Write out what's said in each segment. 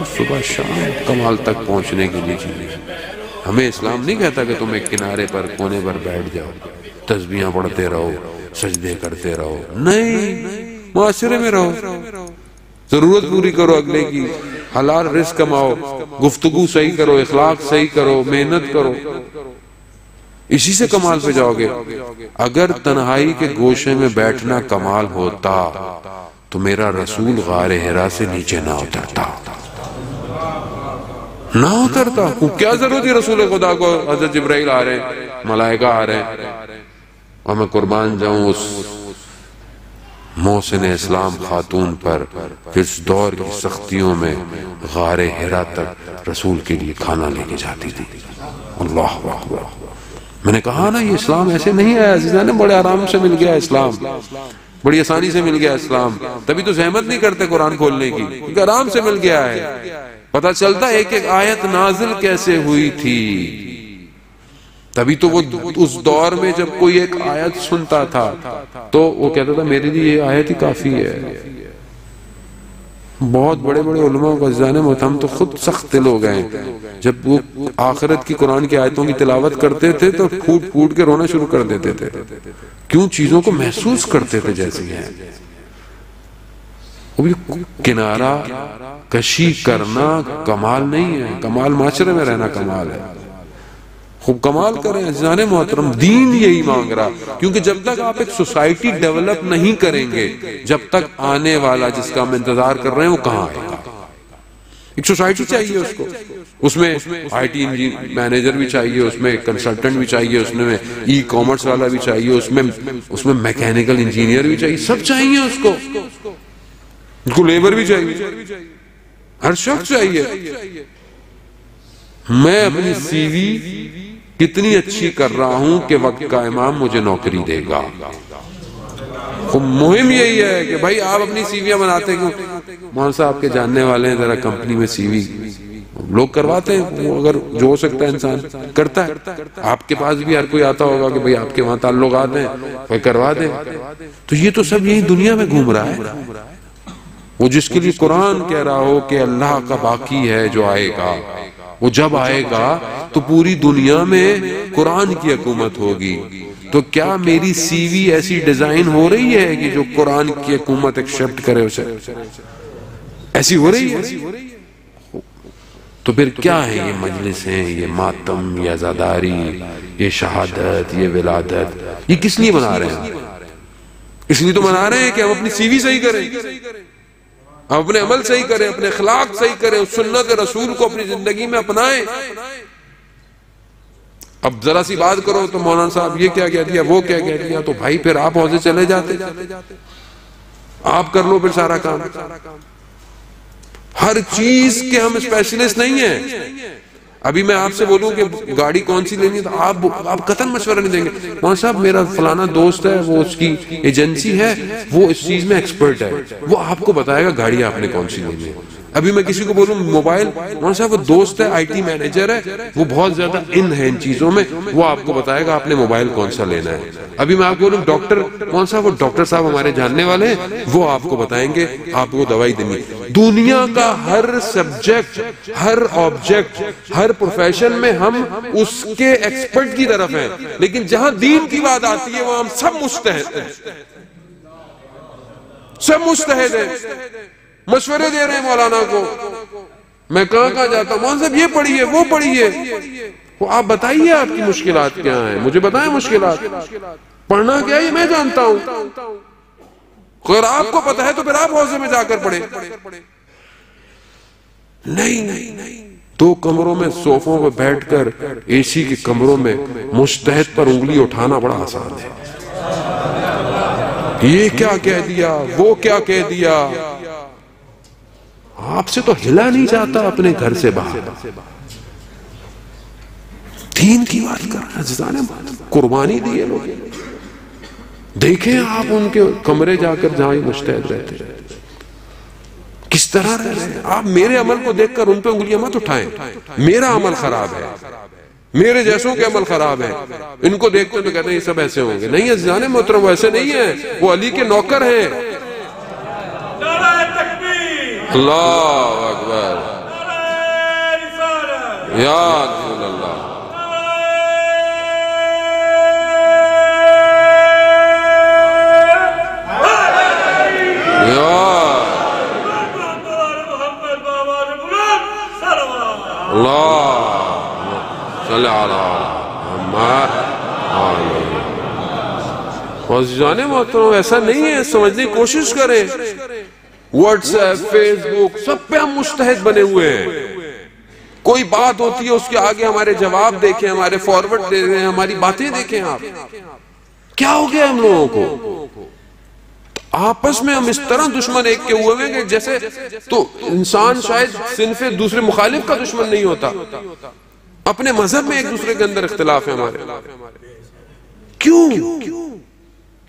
तो सुबह शाम कमाल तक पहुंचने के लिए चाहिए। हमें इस्लाम नहीं कहता कि तुम एक किनारे पर कोने पर बैठ जाओ, तस्बीहां पढ़ते रहो, सजदे करते रहो। नहीं, मुआशरे में रहो, जरूरत पूरी करो अगले की, हलाल रिस्क कमाओ, गुफ्तगू सही करो, इखलाक सही करो, मेहनत करो, इसी से कमाल पे जाओगे। अगर तन्हाई के गोशे में बैठना कमाल होता तो मेरा रसूल गारे हिरा से नीचे ना उतरता, ना उतरता। क्या जरूरत है रसूल खुदा को, हजरत जिब्राइल आ रहे हैं, मलाइका आ रहे हैं, और मैं कुर्बान जाऊं उस मोहसिन इस्लाम खातून पर इस दौर की सख्तियों में गारे हिरा तक रसूल के लिए खाना लेके जाती थी। अल्लाह अकबर। मैंने कहा ना, ये इस्लाम ऐसे नहीं आया अज़ीज़ान, ने बड़े आराम से मिल गया इस्लाम, बड़ी आसानी से मिल गया इस्लाम। तभी तो जहमत नहीं करते कुरान खोलने की, क्योंकि आराम से मिल गया है। पता चलता एक एक आयत नाजिल कैसे हुई थी। तभी तो वो उस दौर में जब कोई एक आयत सुनता था तो वो कहता था मेरे लिए ये आयत ही काफी है। बहुत बड़े बड़े उलमा को जाने में हम तो खुद सख्त दिल हो गए, जब वो आखिरत की कुरान की आयतों की तिलावत करते थे तो फूट फूट के रोना शुरू कर देते थे। क्यों? चीजों को महसूस करते थे जैसी है। वो भी किनारा कशी करना कमाल नहीं है, कमाल माशरे में रहना कमाल है। खूब कमाल करें जाने मोहतरम, दीन यही मांग रहा। क्योंकि जब तक आप एक सोसाइटी डेवलप नहीं करेंगे, जब तक आने वाला जिसका हम इंतजार कर रहे हैं वो कहाँ आएगा। एक सोसाइटी चाहिए उसको, उसमें IT मैनेजर भी चाहिए, उसमें कंसल्टेंट भी चाहिए, उसमें ई-कॉमर्स वाला भी चाहिए, उसमें मैकेनिकल इंजीनियर भी चाहिए, सब चाहिए उसको लेबर भी चाहिए, हर शख्स चाहिए। मैं अपनी CV कितनी अच्छी कर रहा हूं कि वक्त का इमाम मुझे नौकरी देगा। तो मुहिम यही है कि भाई आप अपनी सीवियां बनाते क्यों? मौलाना साहब के जानने वाले हैं, जरा कंपनी में CV लोग करवाते हैं, वो अगर जो हो सकता है इंसान करता है। आपके पास भी हर कोई आता होगा कि भाई आपके वहां ताल्लुकात हैं, कोई करवा दे। तो ये तो सब यही दुनिया में घूम रहा है। वो जिसके लिए कुरान कह रहा हो कि अल्लाह का बाकी है जो आएगा, वो जब आएगा तो पूरी दुनिया में कुरान की हुकूमत होगी। तो क्या मेरी CV ऐसी डिजाइन हो रही है कि जो कुरान की हुकूमत एक्सेप्ट करे उसे? ऐसी हो रही है? तो फिर क्या है ये मजलिसें, ये मातम, ये आजादारी, ये शहादत, ये विलादत, ये किस लिए मना रहे हैं? इसलिए तो मना रहे हैं कि हम अपनी CV सही करें, अपने अमल सही करें, अपने अखलाक सही करें, उस सुन्नत रसूल को अपनी जिंदगी में अपनाएं। अब जरा सी बात करो तो मौलाना साहब ये क्या कह दिया, वो क्या कह दिया, तो भाई फिर आप हौजे चले जाते, आप कर लो फिर सारा काम। हर चीज के हम स्पेशलिस्ट नहीं है। अभी मैं आपसे बोलूं कि गाड़ी कौन सी लेनी है तो आप कतन मशवरा नहीं देंगे। मौलाना साहब मेरा फलाना दोस्त है, वो उसकी एजेंसी है, वो इस चीज में एक्सपर्ट है, वो आपको बताएगा गाड़ी आपने कौन सी लेनी है। अभी मैं किसी को बोलूं मोबाइल, मौलाना साहब वो दोस्त है, IT मैनेजर है, वो बहुत ज्यादा इन है इन चीजों में, वो आपको बताएगा आपने मोबाइल कौन सा लेना है। अभी मैं आपको बोलूं डॉक्टर, मौलाना साहब वो डॉक्टर साहब हमारे जानने वाले हैं, वो आपको बताएंगे आपको दवाई देनी। दुनिया का हर सब्जेक्ट, हर ऑब्जेक्ट, हर प्रोफेशन में हम उसके एक्सपर्ट की तरफ हैं, लेकिन जहां दीन की बात आती है वहां हम सब मुस्तहिद हैं, सब मुस्तहिद हैं। मशवरे दे रहे हैं मौलाना को, मैं कहां जाता हूं, मौलाना साहब ये पढ़िए वो पढ़िए, वो आप बताइए आपकी मुश्किलात क्या हैं, मुझे बताएं मुश्किलात, पढ़ना क्या है मैं जानता हूं। अगर आपको पता है तो फिर आप हौजे में जाकर पढ़े। नहीं, 2 कमरों में सोफों पर बैठकर AC के कमरों में मुस्तहिद पर उंगली उठाना बड़ा आसान है। ये क्या कह दिया, वो क्या कह दिया, आपसे तो हिला नहीं जाता अपने घर से बाहर। दीन की बात कर रहे हैं, कुर्बानी दी है लोग। देखें आप उनके कमरे जाकर जहां मुस्तैद रहते हैं, किस तरह रह रहे हैं। आप मेरे अमल को देखकर उन पे उंगलियां मत उठाएं, मेरा अमल खराब है, मेरे जैसों के अमल खराब है। इनको देखते तो कहते हैं ये सब ऐसे होंगे। नहीं अज़ीज़ाने मोहतरम, वो ऐसे नहीं है, वो अली के नौकर हैं। अल्लाह अकबर। या अल्लाह। जाने मोहतरम ऐसा नहीं है, समझने की कोशिश करें। व्हाट्सएप, फेसबुक, सब पे हम मुस्तहिद बने हुए हैं। कोई बात होती है उसके आगे हमारे जवाब देखें, हमारे फॉरवर्ड दे रहे हैं, हमारी बातें देखें। आप क्या हो गया हम लोगों को? आपस में हम इस तरह दुश्मन एक के हुए हैं कि जैसे, तो इंसान शायद सिनफे दूसरे मुखालिफ का दुश्मन नहीं होता, अपने मजहब में एक दूसरे के अंदर इख्तिलाफ है हमारे। क्यों?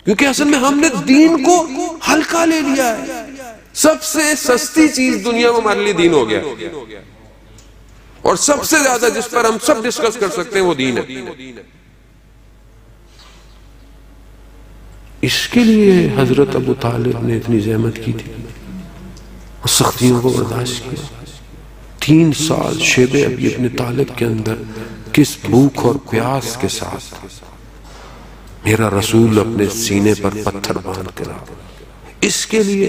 क्योंकि असल में हमने दीन को हल्का ले लिया है। सबसे सस्ती चीज दुनिया में हमारे लिए दीन हो गया, और सबसे ज्यादा जिस पर हम सब डिस्कस कर सकते हैं वो दीन है। इसके लिए हजरत अबू तालिब ने इतनी जहमत की थी, सख्तियों को बर्दाश्त किया। 3 साल शेबे अभी अपने तालिब के अंदर किस भूख और प्यास के साथ मेरा रसूल अपने सीने पर पत्थर बांध कर, इसके लिए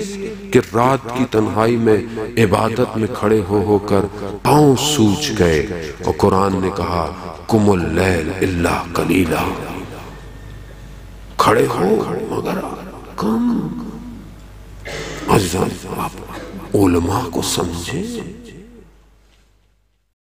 कि रात की तन्हाई में इबादत में खड़े हो होकर पांव सूज गए। और कुरान ने कहा कुमुल लैल इल्ला कलीला, खड़े हो मगर कम। अज़ीज़ान, आप उलमा को समझे।